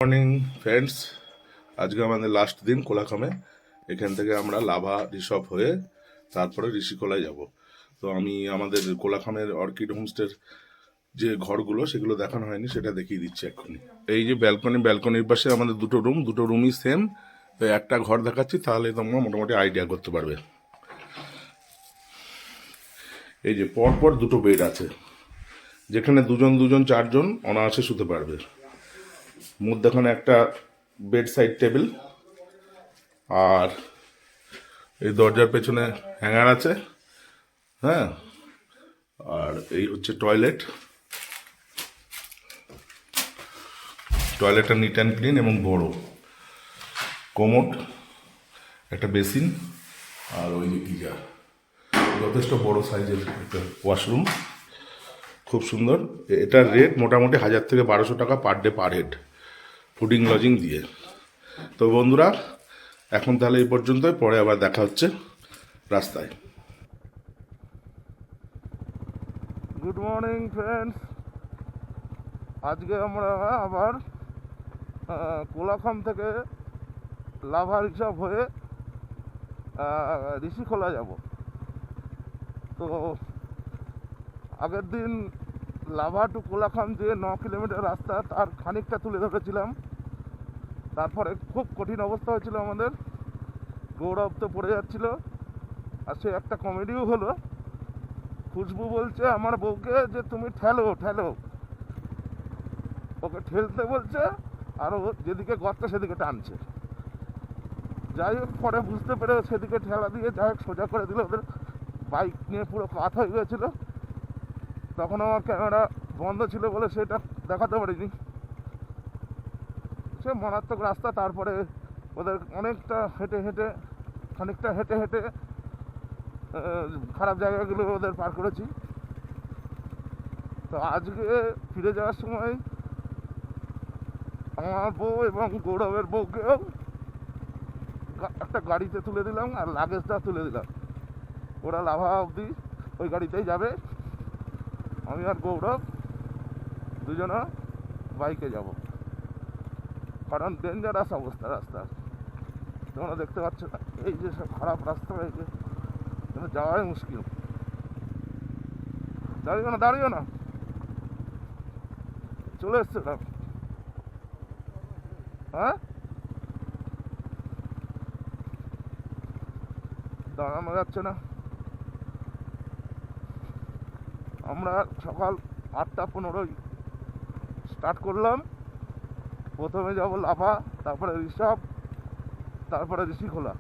Morning friends, আজকে আমাদের last দিন কোলাখামে। এখান থেকে আমরা লাভা রিসর্ট হয়ে তারপরে ঋষিকোলায় যাব। তো আমি আমাদের কোলাখামের অর্কিড হোমস্টের যে ঘরগুলো সেগুলো দেখানো হয়নি, সেটা দেখিয়ে দিচ্ছি এক্ষুনি। এই যে ব্যালকনির পাশে আমাদের দুটো রুমই সেম। তো একটা ঘর দেখাচ্ছি, তাহলে তোমরা মোটামুটি আইডিয়া করতে পারবে। এই যে পরপর দুটো বেড আছে, যেখানে দুজন দুজন চারজন অনায়াসে শুতে পারবে। মধ্যখানে একটা বেড সাইড টেবিল, আর এই দরজার পেছনে হ্যাঙ্গার আছে। হ্যাঁ, আর এই হচ্ছে টয়লেটটা নিট অ্যান্ড ক্লিন এবং বড়। কোমোড, একটা বেসিন, আর ওই যে গিজার। যথেষ্ট বড় সাইজের একটা ওয়াশরুম, খুব সুন্দর। এটার রেট মোটামুটি 1000 থেকে 1200 টাকা per day per head, fooding lodging দিয়ে। তো বন্ধুরা, এখন তাহলে এই পর্যন্তই, পরে আবার দেখা হচ্ছে রাস্তায়। গুড মর্নিং ফ্রেন্ডস, আজকে আমরা আবার কোলাখাম থেকে লাভা রিসর্ট হয়ে ঋষিখোলা যাব। তো আগের দিন লাভা টু কোলাখাম যে 9 কিলোমিটার রাস্তা, তার খানিকটা তুলে ধরেছিলাম। তারপরে খুব কঠিন অবস্থা হয়েছিল আমাদের, গৌরব তো পড়ে যাচ্ছিল। আর সে একটা কমেডিও হলো। খুশবু বলছে আমার বউকে যে তুমি ঠেলো ঠেলো, ওকে ঠেলতে বলছে, আর ও যেদিকে গর্ত সেদিকে টানছে। যাই হোক, পরে বুঝতে পেরে সেদিকে ঠেলা দিয়ে যাই হোক সোজা করে দিল। ওদের বাইক নিয়ে পুরো কাত হয়ে গেছিলো। তখন আমার ক্যামেরা বন্ধ ছিল বলে সেটা দেখাতে পারিনি। সে মারাত্মক রাস্তা। তারপরে ওদের অনেকটা খানিকটা হেঁটে হেঁটে খারাপ জায়গাগুলো ওদের পার করেছি। তো আজকে ফিরে যাওয়ার সময় আমার বউ এবং গৌরবের বউকেও একটা গাড়িতে তুলে দিলাম, আর লাগেজটা তুলে দিলাম। ওরা লাভা অবধি ওই গাড়িতেই যাবে, আমি আর গৌরব দুজনা বাইকে যাব। কারণ ডেঞ্জারাস অবস্থা রাস্তা, তোমরা দেখতে পাচ্ছ না। এই যে সব খারাপ রাস্তা, এই যে যাওয়াই মুশকিল। দাঁড়িও না, চলে এসছে সব। হ্যাঁ, দাঁড়ানো যাচ্ছে না। আমরা সকাল 8টা 15 স্টার্ট করলাম। প্রথমে যাব লাভা, তারপরে ঋষভ, তারপরে ঋষিখোলা।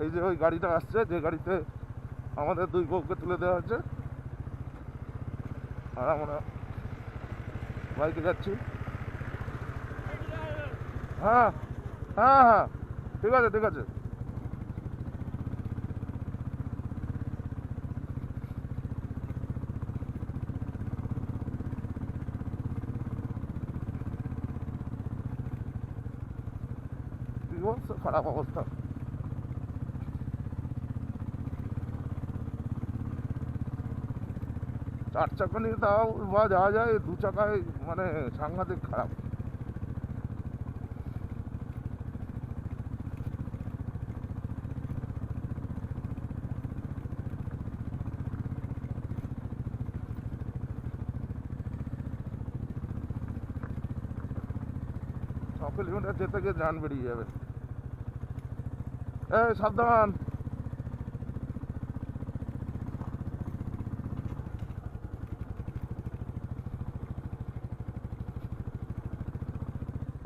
এই যে ওই গাড়িটা আসছে, যে গাড়িতে আমাদের দুই বউকে তুলে দেওয়া হচ্ছে, আর আমরা বাইকে যাচ্ছি। হ্যাঁ হ্যাঁ হ্যাঁ, ঠিক আছে ঠিক আছে। খারাপ অবস্থা। চার চাকা নিয়ে তাও বা যাওয়া যায়, দু চাকায় মানে সাংঘাতিক খারাপ। কিলোমিটার যেতে গিয়ে যান বেরিয়ে যাবে। এই সাবধান।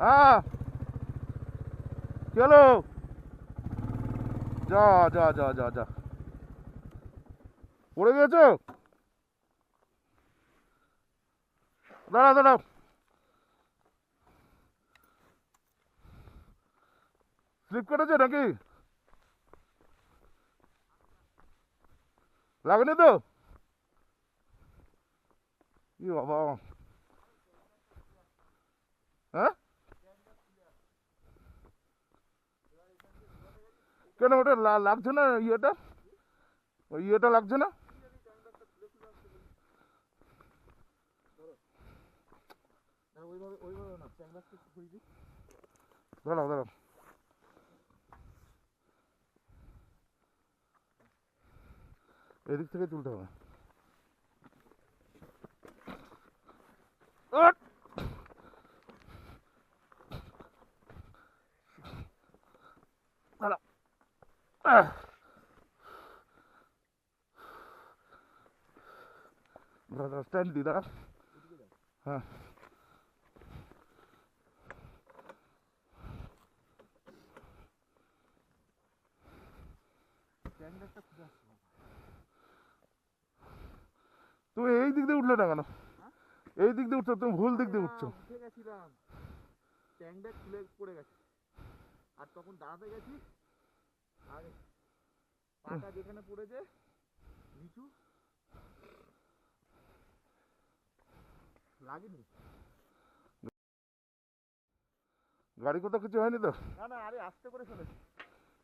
হ্যাঁ, চলো, যা যা যা যা যা, পড়ে গেছো? দাঁড়াও, স্লিপ কেটেছে নাকি? লাগেনি তো? কি বাবা, হ্যাঁ কেন ওটা লাগছে না? ওই ইয়েটা লাগছে না? দাঁড়াও দাঁড়াও, এদিক থেকে তুলতে হবে। দাঁড়া স্ট্যান্ড দি, দাঁড়া। হ্যাঁ তুমি এই দিক দিয়ে উঠলে না কেন? এই দিক দিয়ে উঠছো, তুমি ভুল দিক দিয়ে উঠছো। উঠে গেছিলাম, ট্যাঙ্ক ব্যাগ খুলে পড়ে গেছে, আর তখন দাঁড়াতে গেছি, আর পাটা যেখানে পড়েছে নিচু লাগেনি। গাড়ি কোথাও কিছু হয়নি তো? না না, আরে আস্তে করে ফেলেছি,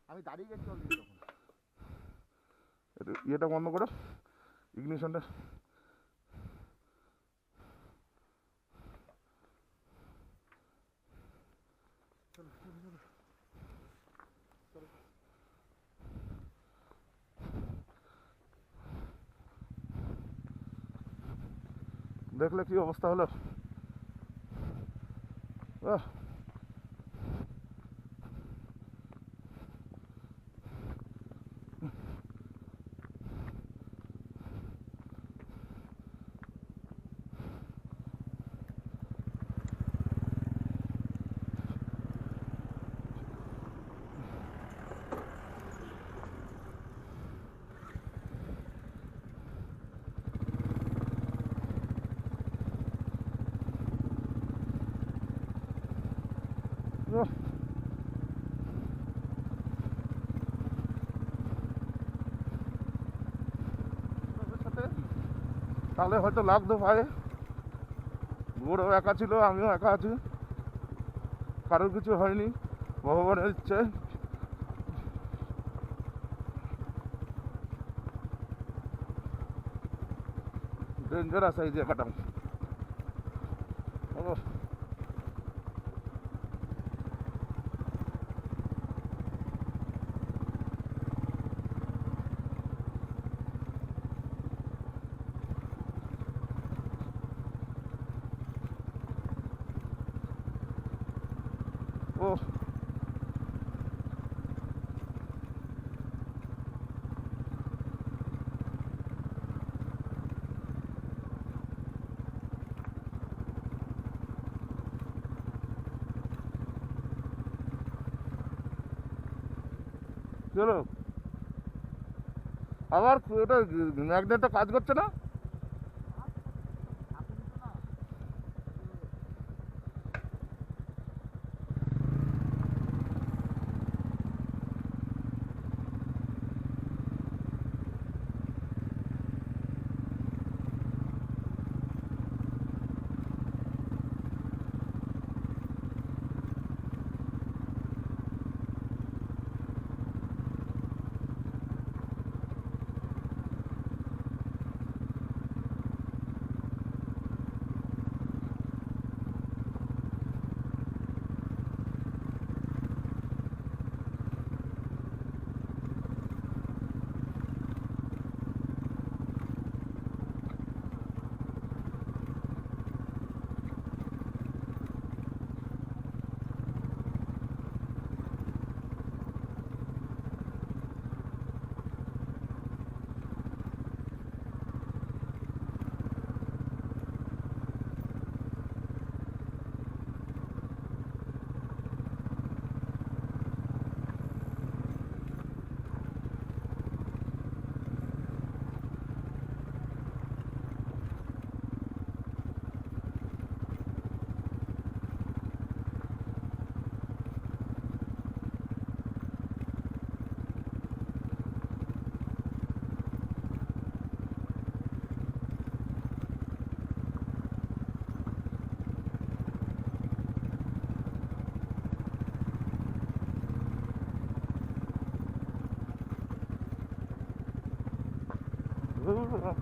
আমি দাঁড়িয়ে গেছি অলরেডি তখন। ইয়েটা বন্ধ করো, ইগনিশনটা। দেখলে কি অবস্থা হলো? তাহলে হয়তো লাগতো পায়ে। গোড়ও একা ছিল, আমিও একা আছি, কারোর কিছু হয়নি ভগবানের ইচ্ছে। ডেঞ্জারাস এই জায়গাটা। ও চলো, আবার ওটা ম্যাগনেটটা কাজ করছে না।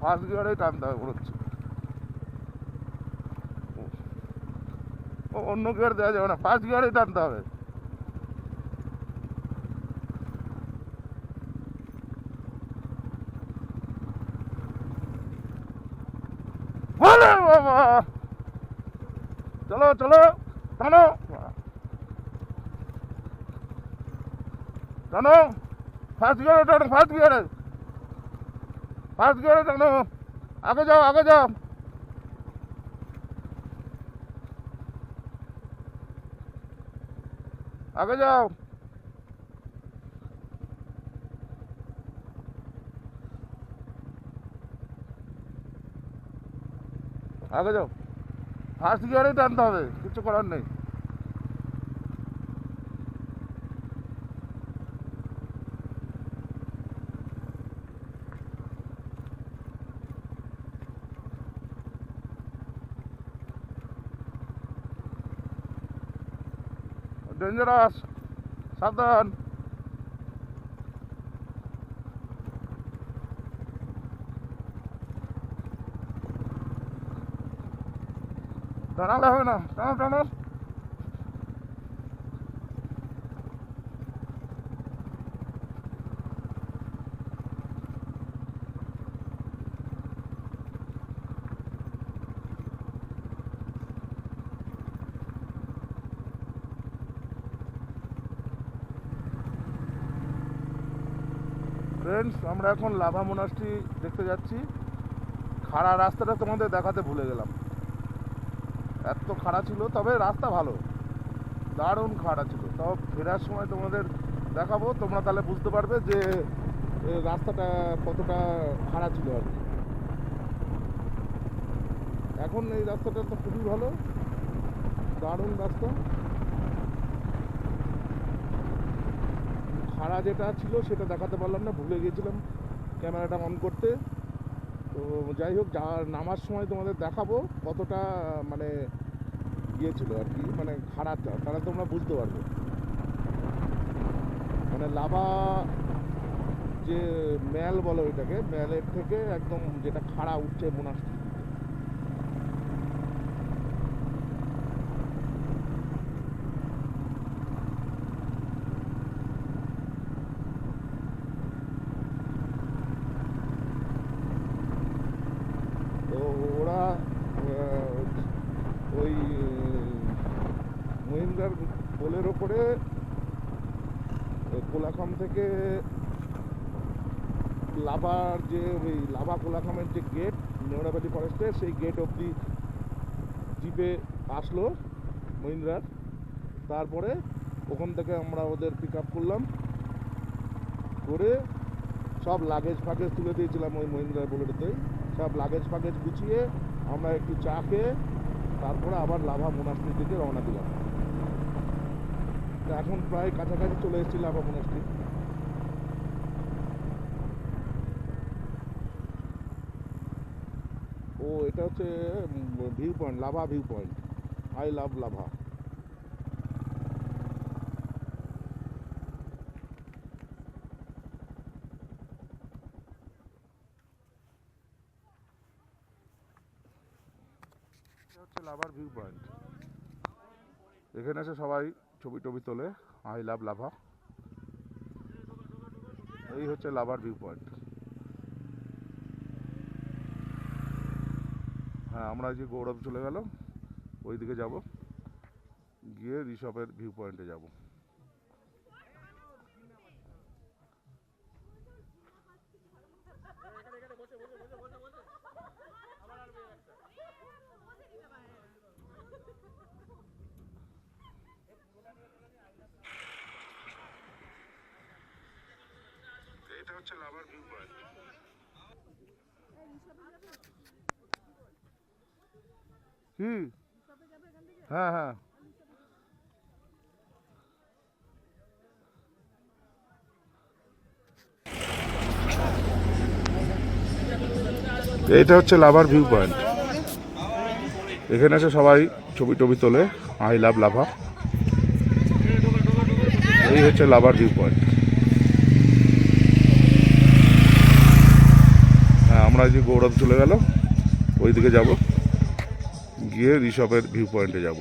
ফার্স্ট গিয়ারে টানতে হবে মনে হচ্ছে। অন্য গিয়ার দেওয়া যাবে না, ফার্স্ট গিয়ারে টানতে হবে। ওরে বাবা, চলো চলো, টানো টানো, ফার্স্ট গিয়ারে টানো, ফার্স্ট গিয়ারে, ফার্স্ট গিয়ারে টানো, আগে যাও আগে যাও, আগে যাও, আগে যাও, ফার্স্ট গিয়ারেই টানতে হবে, কিছু করার নেই। ডেঞ্জারাস, সাবধান। টানালে হবে না, টানো টানো। ফ্রেন্ডস, আমরা এখন লাভা মোনাস্ট্রি দেখতে যাচ্ছি। খাড়া রাস্তাটা তোমাদের দেখাতে ভুলে গেলাম, এত খাড়া ছিল, তবে রাস্তা ভালো, দারুণ খাড়া ছিল। তাও ফেরার সময় তোমাদের দেখাবো, তোমরা তাহলে বুঝতে পারবে যে রাস্তাটা কতটা খাড়া ছিল আর কি। এখন এই রাস্তাটা তো খুবই ভালো, দারুণ রাস্তা। খাড়া যেটা ছিল সেটা দেখাতে পারলাম না, ভুলে গিয়েছিলাম ক্যামেরাটা অন করতে। তো যাই হোক, নামার সময় তোমাদের দেখাবো কতটা মানে ইয়ে ছিল আর কি, মানে খাড়াটা, তাহলে তোমরা বুঝতে পারবে। মানে লাভা যে ম্যাল বলো এটাকে, ম্যালের থেকে একদম যেটা খাড়া উঠছে মোনাস্ট্রি। তো ওরা ওই মহিন্দ্রার পোলের ওপরে কোলাখাম থেকে লাভার যে ওই লাভা কোলাখামের যে গেট নেওড়াবালি ফরেস্টের, সেই গেট অবধি জিপে আসলো মহিন্দ্রার। তারপরে ওখান থেকে আমরা ওদের পিক আপ করলাম, করে সব লাগেজ ফাগেজ তুলে দিয়েছিলাম ওই মহিন্দ্রার বুলেটেতেই। সব লাগেজ ফাগেজ গুছিয়ে আমরা একটু চা খেয়ে তারপরে আবার লাভা মোনাস্ট্রির দিকে রওনা দিলাম। তো এখন প্রায় কাছাকাছি চলে এসেছি লাভা মোনাস্ট্রি। ও এটা হচ্ছে view point, lava view point, I love lava. হচ্ছে লাভার ভিউ পয়েন্ট, এখানে এসে সবাই ছবি টবি তোলে, আই লাভ লাভা। এই হচ্ছে লাভার ভিউ পয়েন্ট। হ্যাঁ, আমরা যে গৌরব চলে গেল ওই দিকে যাব, গিয়ে ঋষভের ভিউ পয়েন্টে যাব। এটা হচ্ছে লাভার ভিউ পয়েন্ট। কি? হ্যাঁ হ্যাঁ, এইটা হচ্ছে লাভার ভিউ পয়েন্ট, এখানে এসে সবাই ছবি টবি তোলে, আই লাভ লাভা। এই হচ্ছে লাভার ভিউ পয়েন্ট। হ্যাঁ, আমরা যে গৌরব চলে গেল ওই দিকে যাব, গিয়ে ঋষভের ভিউ পয়েন্টে যাব।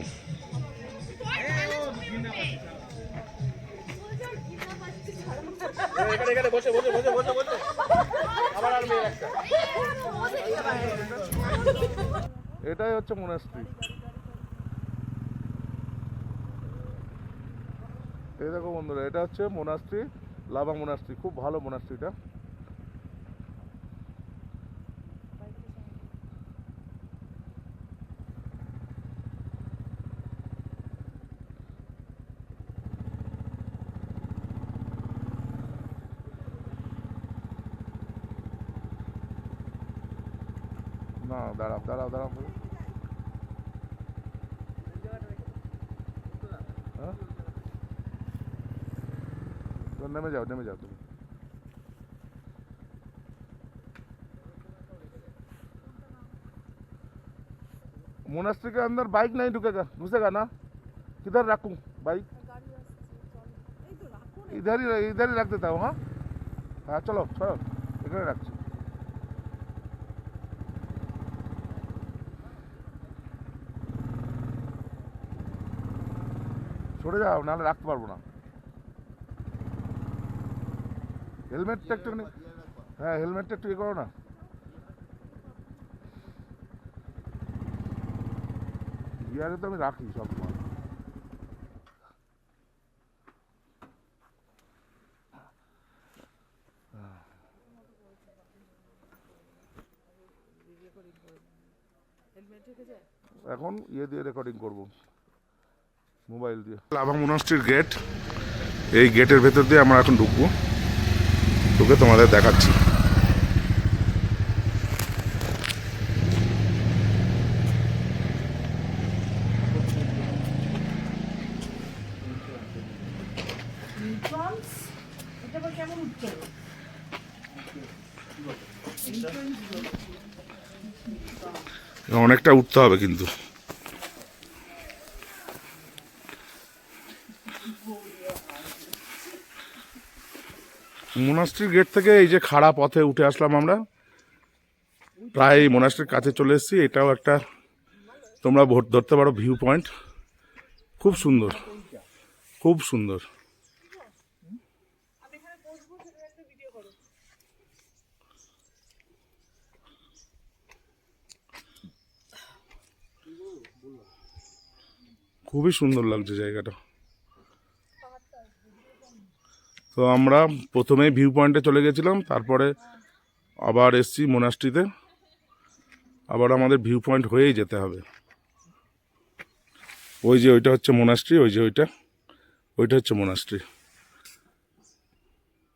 এখানে এখানে বসে বসে বসে বসে বসে আবার আর মেয়ে একটা এটাই হচ্ছে মোনাস্ট্রি। এই দেখো বন্ধুরা, এটা হচ্ছে মোনাস্ট্রি, লাভা মোনাস্ট্রি। খুব ভালো মোনাস্ট্রিটা। না, দাঁড়াও দাঁড়াও দাঁড়াও। হ্যাঁ, তো নেমে যাও নেমে যাও তুমি। मोनास्ट्री के अंदर बाइक नहीं ढुकेगा, घुसेगा ना? किधर रखूं बाइक? इधर ही रख देता हूँ। हाँ हाँ, चलो चलो, इधर रखছি। সরে যাও, নাহলে রাখতে পারবো না। হেলমেটটা একটু, হ্যাঁ হেলমেটটা একটু ইয়ে করো না। গিয়ারে তো আমি রাখি সব সময়। এখন ইয়ে দিয়ে রেকর্ডিং করব, মোবাইল দিয়ে। লাভা মোনাস্ট্রির গেট, এই গেটের ভেতর দিয়ে আমরা এখন ঢুকবো, ঢুকে তোমাদের দেখাচ্ছি। অনেকটা উঠতে হবে কিন্তু। মোনাস্ট্রির গেট থেকে এই যে খাড়া পথে উঠে আসলাম আমরা, প্রায় মোনাস্ট্রির কাছে চলে এসেছি। এটাও একটা তোমরা ধরতে পারো ভিউ পয়েন্ট। খুব সুন্দর, খুব সুন্দর। খুবই সুন্দর লাগছে জায়গাটা। তো আমরা প্রথমেই ভিউ পয়েন্টে চলে গেছিলাম, তারপরে আবার এসছি মোনাস্ট্রিতে। আবার আমাদের ভিউ পয়েন্ট হয়েই যেতে হবে। ওই যে ওইটা হচ্ছে মোনাস্ট্রি, ওই যে ওইটা হচ্ছে মোনাস্ট্রি।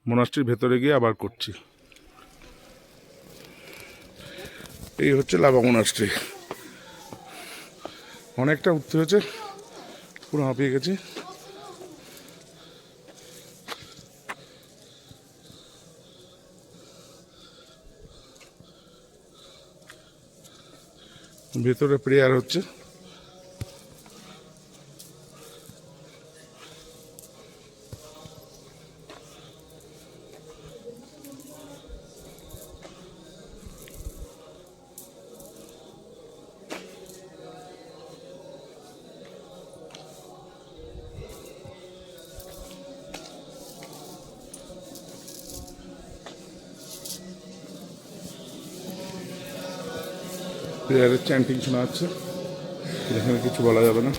মোনাস্ট্রির ভেতরে গিয়ে আবার করছি। এই হচ্ছে লাভা মোনাস্ট্রি। অনেকটা উঠতে হয়েছে, পুরো হাঁপিয়ে গেছি। ভেতরে প্রেয়ার হচ্ছে। প্রেয়ারের চ্যান্টিং শোনা যাচ্ছে, এখানে কিছু বলা যাবে না।